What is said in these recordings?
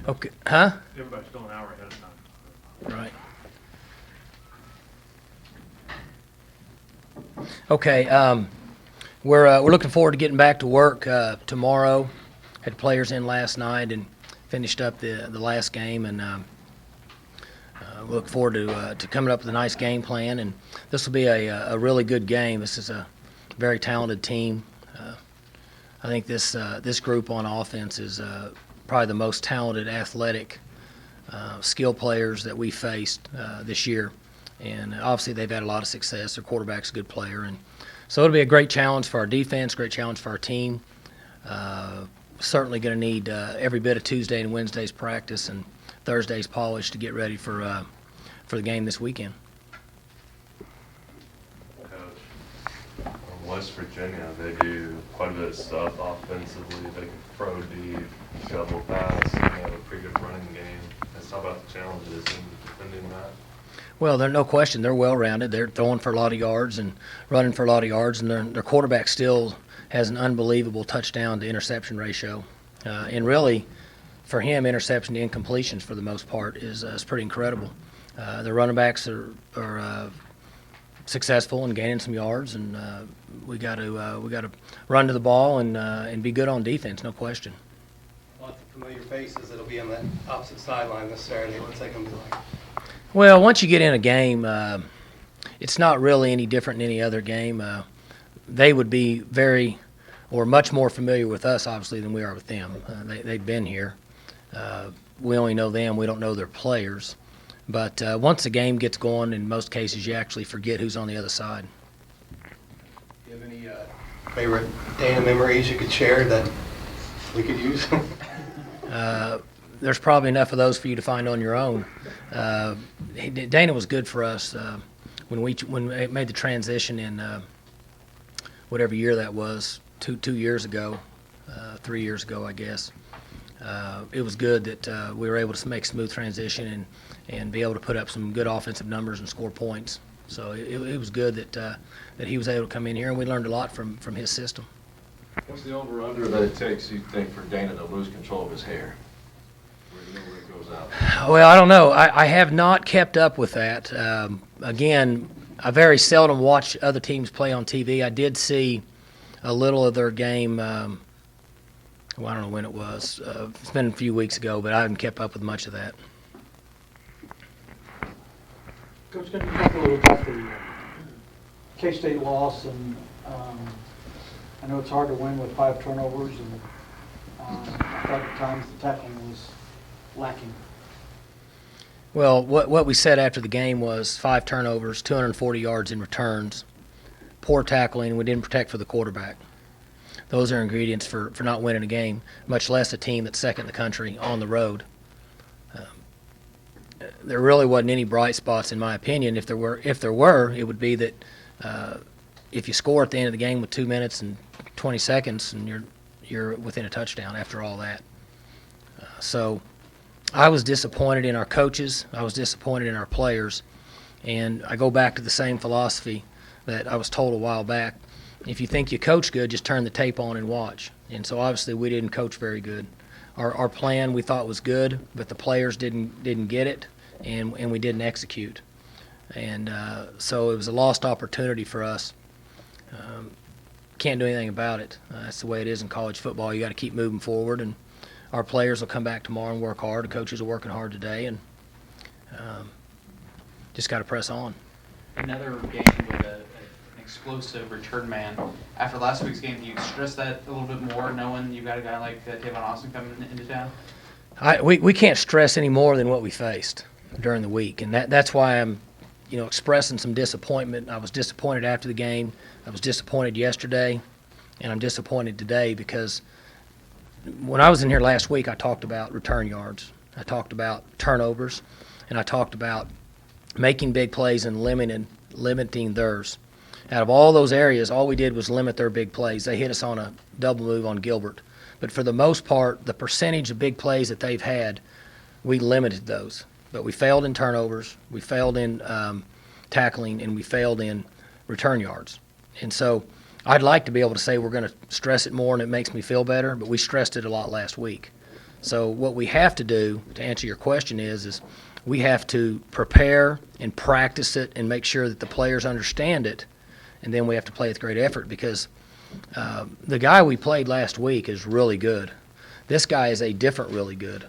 Okay, huh? Everybody's still an hour ahead of time. Right. Okay, we're looking forward to getting back to work tomorrow. Had players in last night and finished up the last game, and we look forward to coming up with a nice game plan. And this will be a really good game. This is a very talented team. I think this group on offense is probably the most talented, athletic, skill players that we faced this year. And obviously they've had a lot of success. Their quarterback's a good player. And so it'll be a great challenge for our defense, great challenge for our team. Certainly going to need every bit of Tuesday and Wednesday's practice and Thursday's polish to get ready for the game this weekend. Coach, West Virginia, they do quite a bit of stuff offensively. They can throw deep, shovel pass, and they have a pretty good running game. Let's talk about the challenges in defending that. Well, there's no question. They're well-rounded. They're throwing for a lot of yards and running for a lot of yards, and their quarterback still has an unbelievable touchdown to interception ratio. And really, for him, interception to incompletions for the most part is pretty incredible. The running backs are successful in gaining some yards, and we got to run to the ball and be good on defense, no question. Lots of familiar faces that'll be on that opposite sideline this Saturday. What's that going to be like? Well, once you get in a game, it's not really any different than any other game. They would be very or much more familiar with us, obviously, than we are with them. They've been here. We only know them. We don't know their players. But once the game gets going, in most cases, you actually forget who's on the other side. Do you have any favorite Dana memories you could share that we could use? There's probably enough of those for you to find on your own. Dana was good for us when we made the transition in whatever year that was, two years ago, 3 years ago, I guess. It was good that we were able to make a smooth transition and be able to put up some good offensive numbers and score points. So it was good that he was able to come in here, and we learned a lot from his system. What's the over-under that it takes, you think, for Dana to lose control of his hair? Where it goes out? Well, I don't know. I have not kept up with that. Again, I very seldom watch other teams play on TV. I did see a little of their game. Well, I don't know when it was. It's been a few weeks ago, but I haven't kept up with much of that. Coach, can you talk a little about the K-State loss? And I know it's hard to win with 5 turnovers, and I thought at times the tackling was lacking. Well, what we said after the game was 5 turnovers, 240 yards in returns, poor tackling, and we didn't protect for the quarterback. Those are ingredients for not winning a game, much less a team that's second in the country on the road. There really wasn't any bright spots, in my opinion. If there were, it would be that if you score at the end of the game with 2 minutes and 20 seconds, and you're within a touchdown after all that. So I was disappointed in our coaches. I was disappointed in our players, and I go back to the same philosophy that I was told a while back. If you think you coach good, just turn the tape on and watch. And so obviously we didn't coach very good. Our plan we thought was good, but the players didn't get it, and we didn't execute. And so it was a lost opportunity for us. Can't do anything about it. That's the way it is in college football. You got to keep moving forward, and our players will come back tomorrow and work hard. The coaches are working hard today, and just got to press on. Another game with an explosive return man. After last week's game, do you stress that a little bit more, knowing you've got a guy like Tavon Austin coming into town? We can't stress any more than what we faced during the week, and that's why I'm, expressing some disappointment. I was disappointed after the game. I was disappointed yesterday, and I'm disappointed today because when I was in here last week, I talked about return yards. I talked about turnovers, and I talked about making big plays and limiting theirs. Out of all those areas, all we did was limit their big plays. They hit us on a double move on Gilbert. But for the most part, the percentage of big plays that they've had, we limited those. But we failed in turnovers, we failed in tackling, and we failed in return yards. And so I'd like to be able to say we're going to stress it more and it makes me feel better, but we stressed it a lot last week. So what we have to do, to answer your question, is we have to prepare and practice it and make sure that the players understand it, and then we have to play with great effort because the guy we played last week is really good. This guy is a different really good.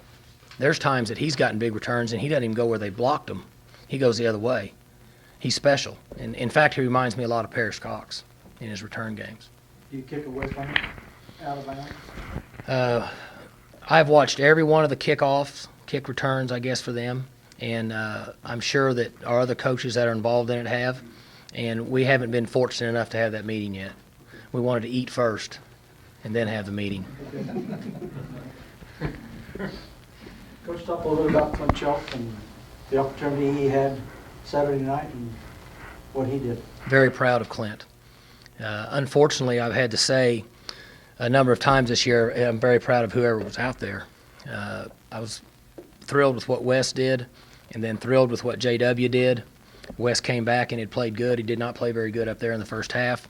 There's times that he's gotten big returns and he doesn't even go where they blocked him. He goes the other way. He's special. And in fact, he reminds me a lot of Parrish Cox in his return games. Do you kick away from it, out of bounds? I've watched every one of the kickoffs, kick returns, I guess, for them. And I'm sure that our other coaches that are involved in it have. And we haven't been fortunate enough to have that meeting yet. We wanted to eat first and then have the meeting. Coach, talk a little bit about Clint Chelf and the opportunity he had Saturday night and what he did. Very proud of Clint. Unfortunately, I've had to say a number of times this year, I'm very proud of whoever was out there. I was thrilled with what Wes did and then thrilled with what JW did. Wes came back and had played good. He did not play very good up there in the first half.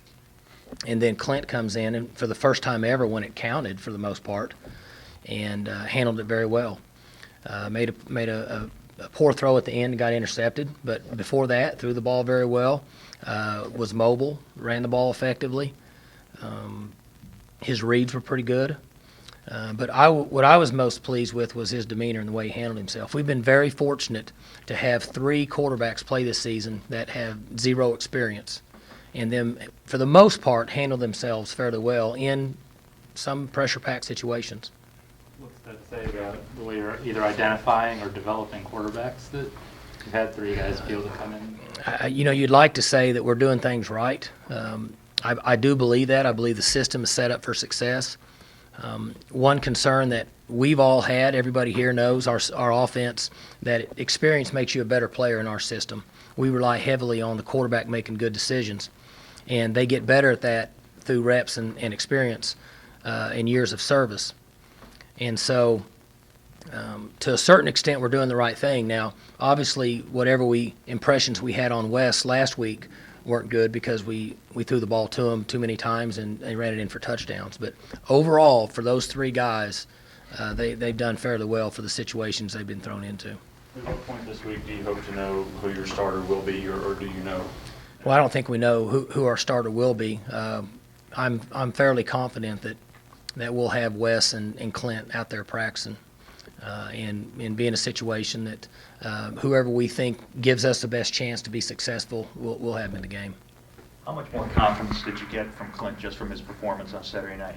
And then Clint comes in, and for the first time ever when it counted for the most part, and handled it very well. Made a poor throw at the end and got intercepted, but before that, threw the ball very well, was mobile, ran the ball effectively. His reads were pretty good. But what I was most pleased with was his demeanor and the way he handled himself. We've been very fortunate to have 3 quarterbacks play this season that have 0 experience, and them, for the most part, handle themselves fairly well in some pressure-packed situations. What's that say about the way you're either identifying or developing quarterbacks that you've had 3 guys be able to come in? You'd like to say that we're doing things right. I do believe that. I believe the system is set up for success. One concern that we've all had, everybody here knows, our offense, that experience makes you a better player in our system. We rely heavily on the quarterback making good decisions, and they get better at that through reps and experience and years of service. And so to a certain extent, we're doing the right thing. Now, obviously, whatever impressions we had on Wes last week weren't good because we threw the ball to him too many times and they ran it in for touchdowns. But overall, for those 3 guys, they've done fairly well for the situations they've been thrown into. At what point this week do you hope to know who your starter will be, or do you know? Well, I don't think we know who our starter will be. I'm fairly confident that we'll have Wes and Clint out there practicing and be in a situation that whoever we think gives us the best chance to be successful, we'll have him in the game. How much more confidence did you get from Clint just from his performance on Saturday night?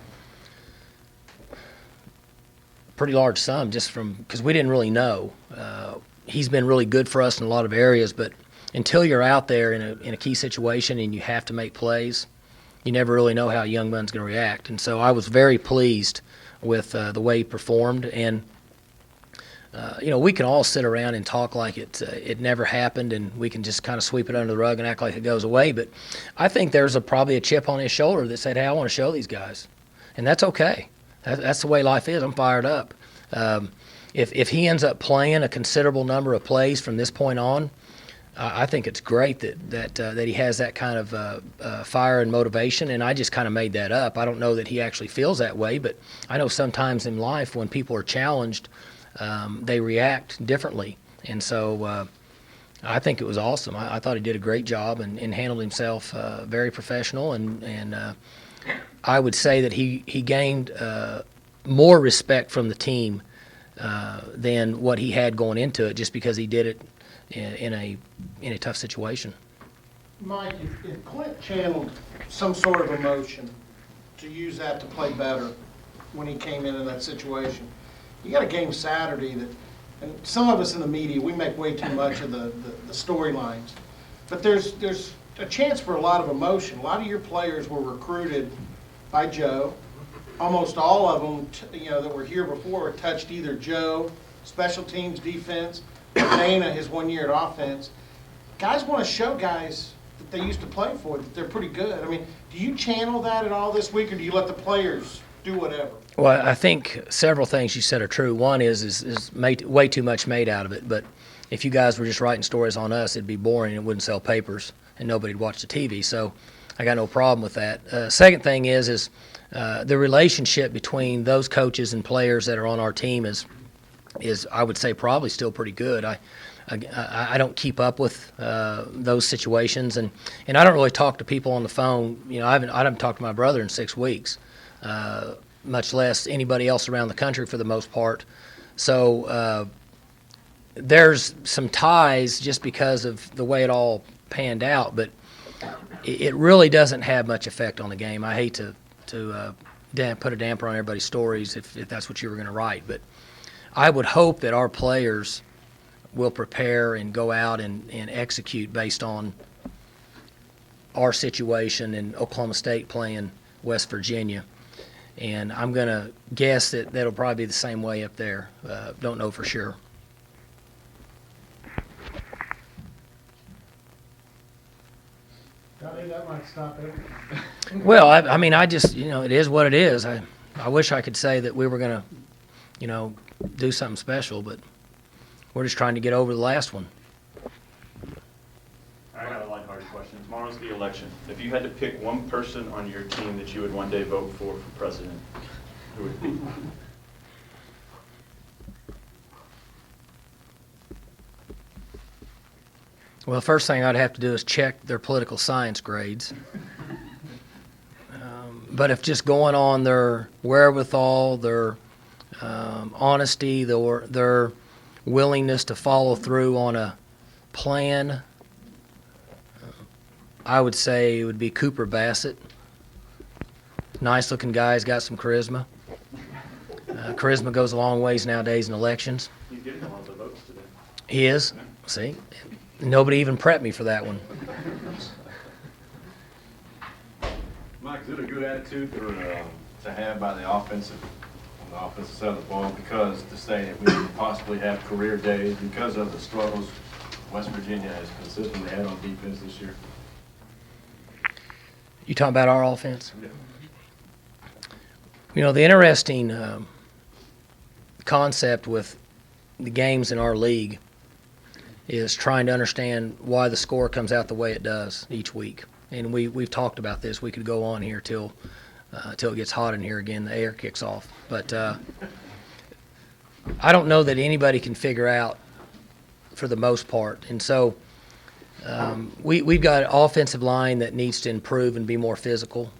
Pretty large sum, just because we didn't really know. He's been really good for us in a lot of areas, but until you're out there in a key situation and you have to make plays, you never really know how a young man's going to react. And so I was very pleased with the way he performed. And we can all sit around and talk like it never happened, and we can just kind of sweep it under the rug and act like it goes away. But I think there's probably a chip on his shoulder that said, hey, I want to show these guys. And that's okay. That's the way life is. I'm fired up. If he ends up playing a considerable number of plays from this point on, I think it's great that he has that kind of fire and motivation, and I just kind of made that up. I don't know that he actually feels that way, but I know sometimes in life when people are challenged, they react differently. And so I think it was awesome. I thought he did a great job and handled himself very professional, and I would say that he gained more respect from the team than what he had going into it, just because he did it in a tough situation. Mike, if Clint channeled some sort of emotion to use that to play better when he came in that situation, you got a game Saturday that, and some of us in the media, we make way too much of the storylines, but there's a chance for a lot of emotion. A lot of your players were recruited by Joe. Almost all of them, that were here before touched either Joe, special teams, defense, or Dana his 1 year at offense. Guys want to show guys that they used to play for that they're pretty good. I mean, do you channel that at all this week, or do you let the players do whatever? Well, I think several things you said are true. One is made way too much made out of it. But if you guys were just writing stories on us, it'd be boring and it wouldn't sell papers, and nobody'd watch the TV. So I got no problem with that. Second thing is the relationship between those coaches and players that are on our team is I would say probably still pretty good. I don't keep up with those situations, and I don't really talk to people on the phone. I haven't talked to my brother in 6 weeks, much less anybody else around the country for the most part. So there's some ties just because of the way it all panned out, but it really doesn't have much effect on the game. I hate to put a damper on everybody's stories if that's what you were going to write, but I would hope that our players will prepare and go out and execute based on our situation in Oklahoma State playing West Virginia. And I'm going to guess that that'll probably be the same way up there. Don't know for sure. That might stop it. Well, I mean, I just, it is what it is. I wish I could say that we were going to, do something special, but we're just trying to get over the last one. I got a lighthearted question. Tomorrow's the election. If you had to pick one person on your team that you would one day vote for president, who would it be? Well, the first thing I'd have to do is check their political science grades. But if just going on their wherewithal, their honesty, their willingness to follow through on a plan, I would say it would be Cooper Bassett. Nice-looking guy, he's got some charisma. Charisma goes a long ways nowadays in elections. He's getting a lot of the votes today. He is. See? Nobody even prepped me for that one. Mike, is it a good attitude to have by the offensive side of the ball, because to say that we could possibly have career days because of the struggles West Virginia has consistently had on defense this year? You talking about our offense? Yeah. The interesting concept with the games in our league is trying to understand why the score comes out the way it does each week. And we've talked about this. We could go on here till it gets hot in here again, the air kicks off. But I don't know that anybody can figure out for the most part. And so we've got an offensive line that needs to improve and be more physical.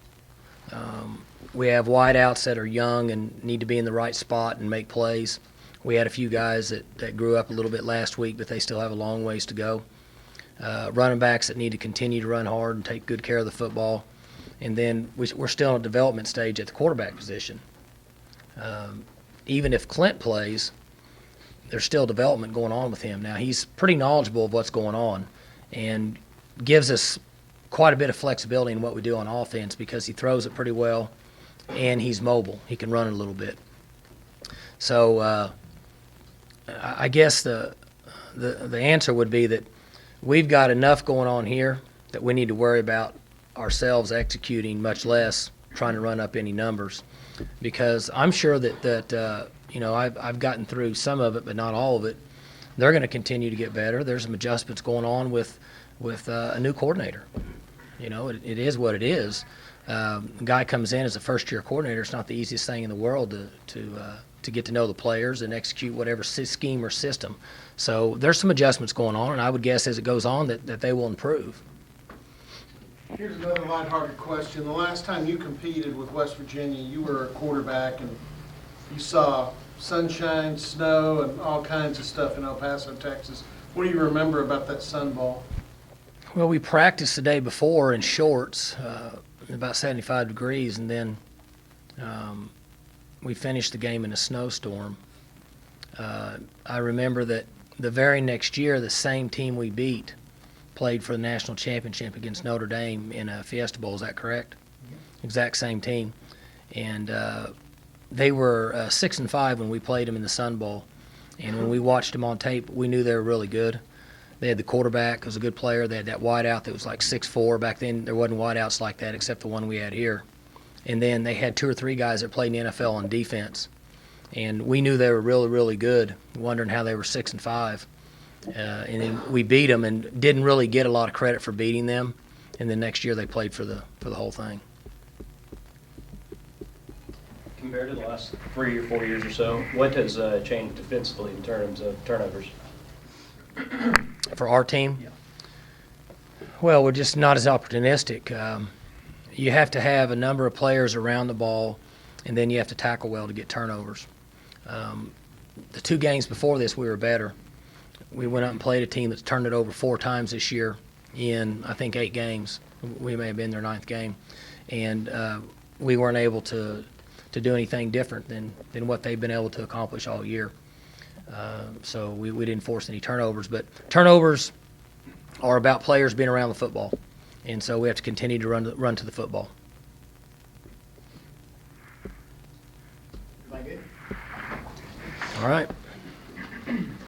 We have wideouts that are young and need to be in the right spot and make plays. We had a few guys that grew up a little bit last week, but they still have a long ways to go. Running backs that need to continue to run hard and take good care of the football. And then we're still in a development stage at the quarterback position. Even if Clint plays, there's still development going on with him. Now, he's pretty knowledgeable of what's going on and gives us quite a bit of flexibility in what we do on offense because he throws it pretty well and he's mobile. He can run it a little bit. So I guess the answer would be that we've got enough going on here that we need to worry about ourselves executing, much less trying to run up any numbers. Because I'm sure that I've gotten through some of it, but not all of it. They're going to continue to get better. There's some adjustments going on with a new coordinator. It is what it is. A guy comes in as a first-year coordinator. It's not the easiest thing in the world to get to know the players and execute whatever scheme or system. So there's some adjustments going on, and I would guess as it goes on that they will improve. Here's another lighthearted question. The last time you competed with West Virginia, you were a quarterback and you saw sunshine, snow, and all kinds of stuff in El Paso, Texas. What do you remember about that Sun Bowl? Well, we practiced the day before in shorts, about 75 degrees, and then we finished the game in a snowstorm. I remember that the very next year, the same team we beat played for the national championship against Notre Dame in a Fiesta Bowl. Is that correct? Yeah. Exact same team. And they were 6-5 when we played them in the Sun Bowl. And when we watched them on tape, we knew they were really good. They had the quarterback who was a good player. They had that wideout that was like 6'4". Back then, there wasn't wideouts like that except the one we had here. And then they had 2 or 3 guys that played in the NFL on defense. And we knew they were really, really good, wondering how they were 6-5. And then we beat them and didn't really get a lot of credit for beating them. And then next year they played for the whole thing. compared to the last 3 or 4 years or so, what has changed defensively in terms of turnovers? For our team? Well, we're just not as opportunistic. You have to have a number of players around the ball, and then you have to tackle well to get turnovers. The 2 games before this, we were better. We went out and played a team that's turned it over 4 times this year in, I think, 8 games. We may have been their 9th game. And we weren't able to do anything different than what they've been able to accomplish all year. So we didn't force any turnovers. But turnovers are about players being around the football. And so we have to continue to run to the football. Thank you. All right.